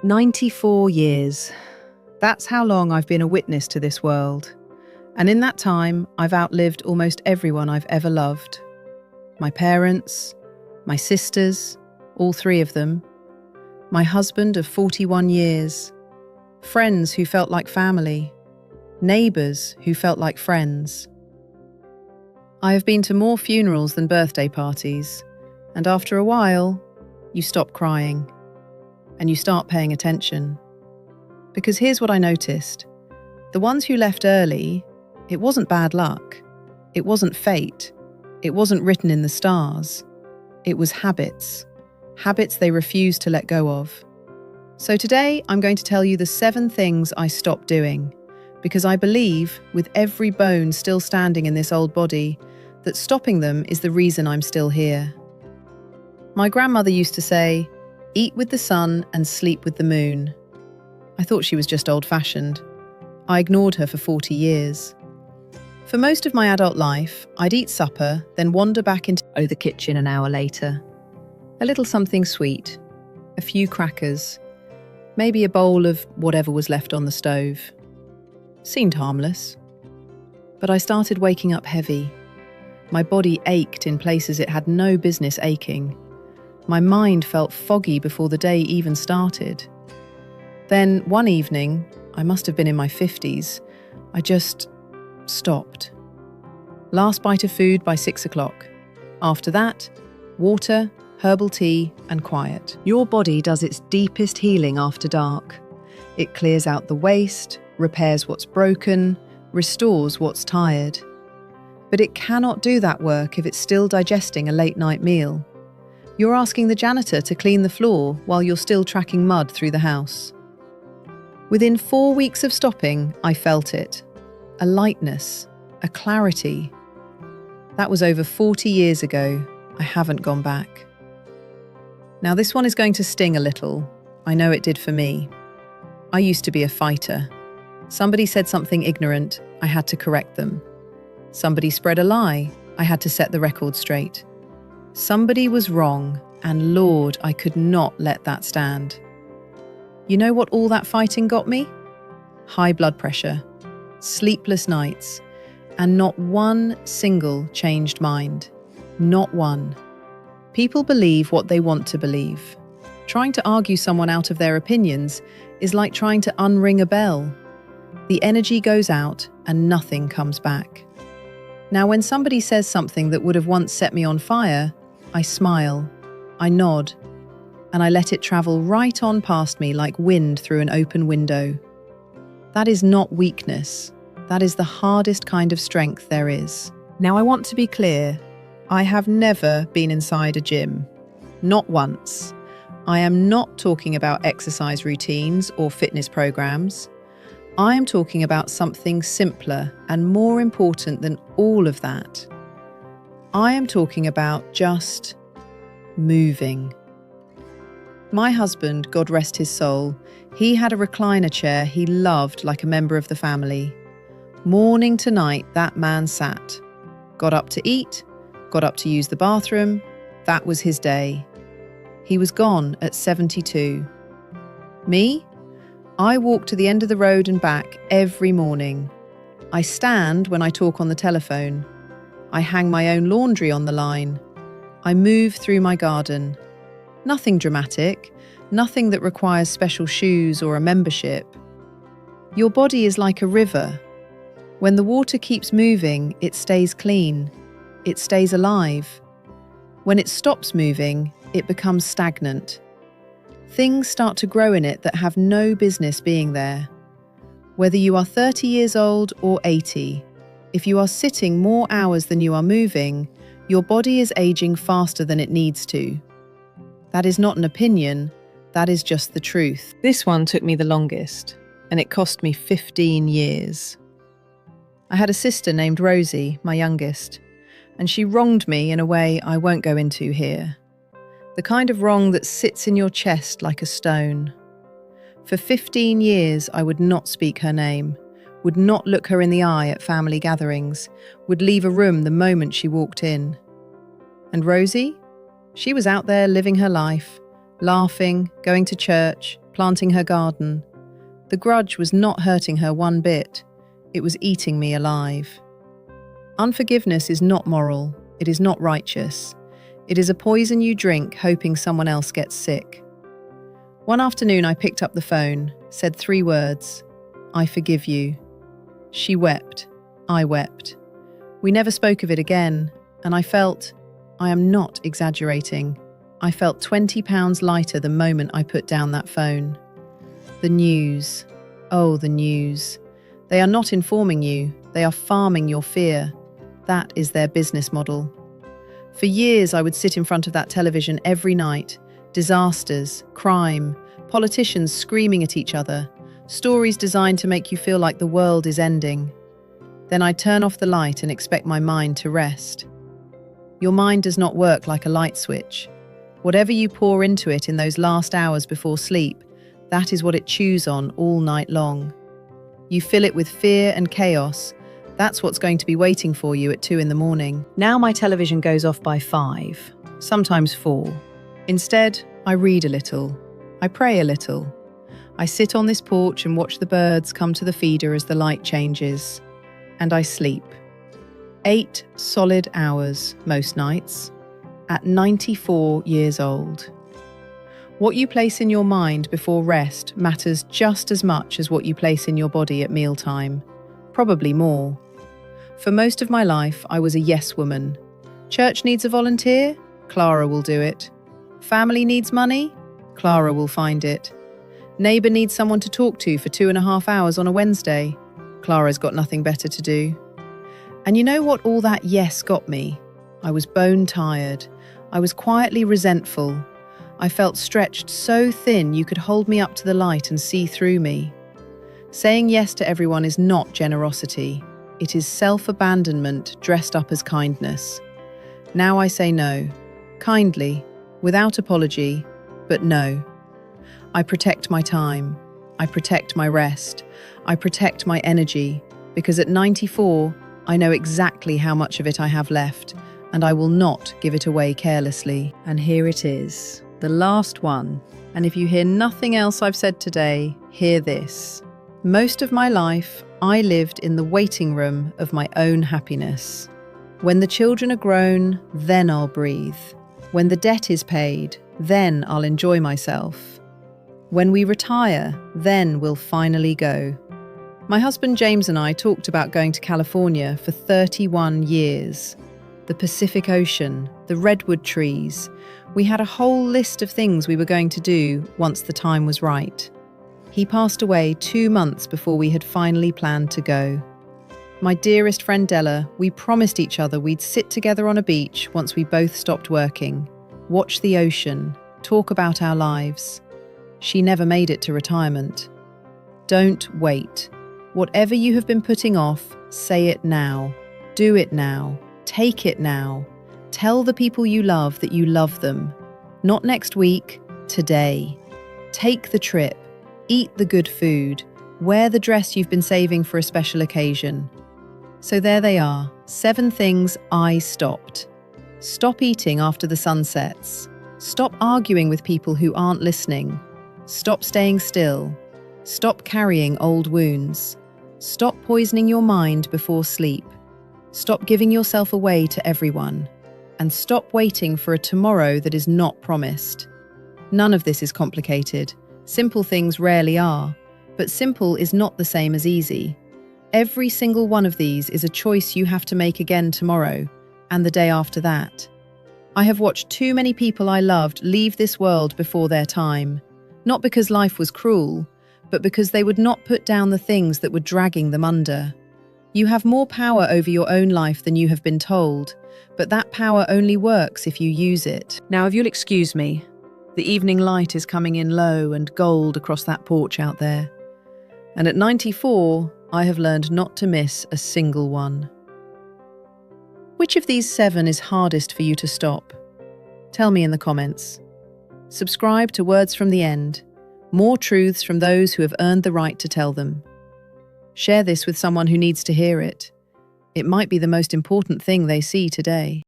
94 years. That's how long I've been a witness to this world. And in that time, I've outlived almost everyone I've ever loved. My parents, my sisters, all three of them, my husband of 41 years, friends who felt like family, neighbours who felt like friends. I have been to more funerals than birthday parties, and after a while, you stop crying and you start paying attention. Because here's what I noticed. The ones who left early, it wasn't bad luck. It wasn't fate. It wasn't written in the stars. It was habits. Habits they refused to let go of. So today, I'm going to tell you the 7 things I stopped doing, because I believe, with every bone still standing in this old body, that stopping them is the reason I'm still here. My grandmother used to say, "Eat with the sun and sleep with the moon." I thought she was just old-fashioned. I ignored her for 40 years. For most of my adult life, I'd eat supper, then wander back into the kitchen an hour later. A little something sweet, a few crackers, maybe a bowl of whatever was left on the stove. Seemed harmless. But I started waking up heavy. My body ached in places it had no business aching. My mind felt foggy before the day even started. Then, one evening, I must have been in my 50s, I just stopped. Last bite of food by 6 o'clock. After that, water, herbal tea, and quiet. Your body does its deepest healing after dark. It clears out the waste, repairs what's broken, restores what's tired. But it cannot do that work if it's still digesting a late-night meal. You're asking the janitor to clean the floor while you're still tracking mud through the house. Within 4 weeks of stopping, I felt it. A lightness, a clarity. That was over 40 years ago. I haven't gone back. Now this one is going to sting a little. I know it did for me. I used to be a fighter. Somebody said something ignorant, I had to correct them. Somebody spread a lie, I had to set the record straight. Somebody was wrong, and Lord, I could not let that stand. You know what all that fighting got me? High blood pressure, sleepless nights, and not one single changed mind. Not one. People believe what they want to believe. Trying to argue someone out of their opinions is like trying to unring a bell. The energy goes out and nothing comes back. Now, when somebody says something that would have once set me on fire, I smile, I nod, and I let it travel right on past me like wind through an open window. That is not weakness. That is the hardest kind of strength there is. Now, I want to be clear. I have never been inside a gym. Not once. I am not talking about exercise routines or fitness programs. I am talking about something simpler and more important than all of that. I am talking about just moving. My husband, God rest his soul, he had a recliner chair he loved like a member of the family. Morning to night, that man sat. Got up to eat, got up to use the bathroom. That was his day. He was gone at 72. Me? I walk to the end of the road and back every morning. I stand when I talk on the telephone. I hang my own laundry on the line. I move through my garden. Nothing dramatic, nothing that requires special shoes or a membership. Your body is like a river. When the water keeps moving, it stays clean. It stays alive. When it stops moving, it becomes stagnant. Things start to grow in it that have no business being there. Whether you are 30 years old or 80, if you are sitting more hours than you are moving, your body is aging faster than it needs to. That is not an opinion, that is just the truth. This one took me the longest, and it cost me 15 years. I had a sister named Rosie, my youngest, and she wronged me in a way I won't go into here. The kind of wrong that sits in your chest like a stone. For 15 years, I would not speak her name, would not look her in the eye at family gatherings, would leave a room the moment she walked in. And Rosie? She was out there living her life, laughing, going to church, planting her garden. The grudge was not hurting her one bit. It was eating me alive. Unforgiveness is not moral. It is not righteous. It is a poison you drink hoping someone else gets sick. One afternoon I picked up the phone, said 3 words, "I forgive you." She wept. I wept. We never spoke of it again, and I am not exaggerating, I felt 20 pounds lighter the moment I put down that phone. The news. Oh, the news. They are not informing you, they are farming your fear. That is their business model. For years I would sit in front of that television every night. Disasters, crime, politicians screaming at each other, stories designed to make you feel like the world is ending. Then I'd turn off the light and expect my mind to rest. Your mind does not work like a light switch. Whatever you pour into it in those last hours before sleep, that is what it chews on all night long. You fill it with fear and chaos. That's what's going to be waiting for you at 2 in the morning. Now my television goes off by 5, sometimes 4. Instead, I read a little. I pray a little. I sit on this porch and watch the birds come to the feeder as the light changes. And I sleep. 8 solid hours most nights, at 94 years old. What you place in your mind before rest matters just as much as what you place in your body at mealtime, probably more. For most of my life, I was a yes woman. Church needs a volunteer? Clara will do it. Family needs money? Clara will find it. Neighbour needs someone to talk to for 2.5 hours on a Wednesday? Clara's got nothing better to do. And you know what all that yes got me? I was bone tired. I was quietly resentful. I felt stretched so thin you could hold me up to the light and see through me. Saying yes to everyone is not generosity. It is self-abandonment dressed up as kindness. Now I say no. Kindly, without apology, but no. I protect my time. I protect my rest. I protect my energy, because at 94, I know exactly how much of it I have left, and I will not give it away carelessly. And here it is, the last one. And if you hear nothing else I've said today, hear this. Most of my life, I lived in the waiting room of my own happiness. When the children are grown, then I'll breathe. When the debt is paid, then I'll enjoy myself. When we retire, then we'll finally go. My husband James and I talked about going to California for 31 years. The Pacific Ocean, the redwood trees. We had a whole list of things we were going to do once the time was right. He passed away 2 months before we had finally planned to go. My dearest friend Della, we promised each other we'd sit together on a beach once we both stopped working, watch the ocean, talk about our lives. She never made it to retirement. Don't wait. Whatever you have been putting off, say it now. Do it now. Take it now. Tell the people you love that you love them. Not next week, today. Take the trip. Eat the good food. Wear the dress you've been saving for a special occasion. So there they are, 7 things I stopped. Stop eating after the sun sets. Stop arguing with people who aren't listening. Stop staying still. Stop carrying old wounds. Stop poisoning your mind before sleep. Stop giving yourself away to everyone. And stop waiting for a tomorrow that is not promised. None of this is complicated. Simple things rarely are, but simple is not the same as easy. Every single one of these is a choice you have to make again tomorrow, and the day after that. I have watched too many people I loved leave this world before their time, not because life was cruel, but because they would not put down the things that were dragging them under. You have more power over your own life than you have been told, but that power only works if you use it. Now, if you'll excuse me, the evening light is coming in low and gold across that porch out there. And at 94, I have learned not to miss a single one. Which of these 7 is hardest for you to stop? Tell me in the comments. Subscribe to Words from the End. More truths from those who have earned the right to tell them. Share this with someone who needs to hear it. It might be the most important thing they see today.